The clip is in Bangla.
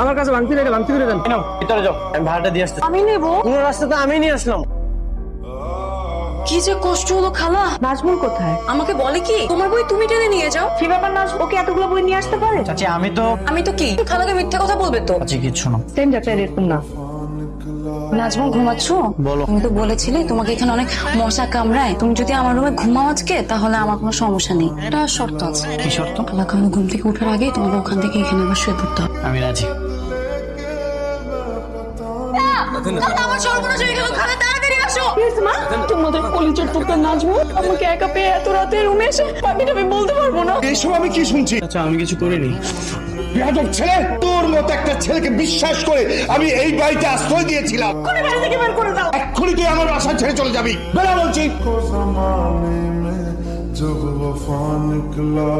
আমার কাছে ভাঙতি রেখে ভাঙতি করে দেন। ভিতরে যাও, আমি ভাড়াটা দিয়ে আসছি। আমি নেব। পুরো রাস্তাটা আমি নিয়ে আসলাম। কি যে কষ্ট হলো খালা। নাজমুল কোথায়? আমাকে বলে কি তোমার বই তুমি টেনে নিয়ে যাও। কি ব্যাপার নাজমুল? ওকে এতগুলো বই নিয়ে আসতে পারে? চাচি আমি তো কি খালাকে মিথ্যা কথা বলবে তো? চাচি কিচ্ছু না। সেম ব্যাপার এরকম না। নাজমুল ঘুমাচ্ছো? বলো। তুমি তো বলেছিলে তোমাকে এখানে অনেক মশা কামড়ায়, তুমি যদি আমার রুমে ঘুমাও আজকে তাহলে আমার কোনো সমস্যা নেই। একটা শর্ত আছে। কি শর্ত? খালা কারণ ঘুম থেকে ওঠার আগে তোমাকে ওখান থেকে এখানে আবার শুয়ে পড়তে হবে। আমি রাজি। আমার সর্বনাশ হয়ে গেল, খালা তাড়াতাড়ি আসো। মা, তোমাদের কলিজার টুকরা নাজমুল আমাকে একা পেয়ে এত রাতে রুমে এসে আমি বলতে পারবো না। এইসব আমি কি শুনছি? আচ্ছা আমি কিছু করিনি। বেয়াদব ছেলে, তোর মতো একটা ছেলেকে বিশ্বাস করে আমি এই বাড়িতে আশ্রয় দিয়েছিলাম। বাড়ি থেকে বের করে দাও। এক্ষুনি তুই আমার বাসা ছেড়ে চলে যাবি। বেড়া বলছি। जब वफा निकला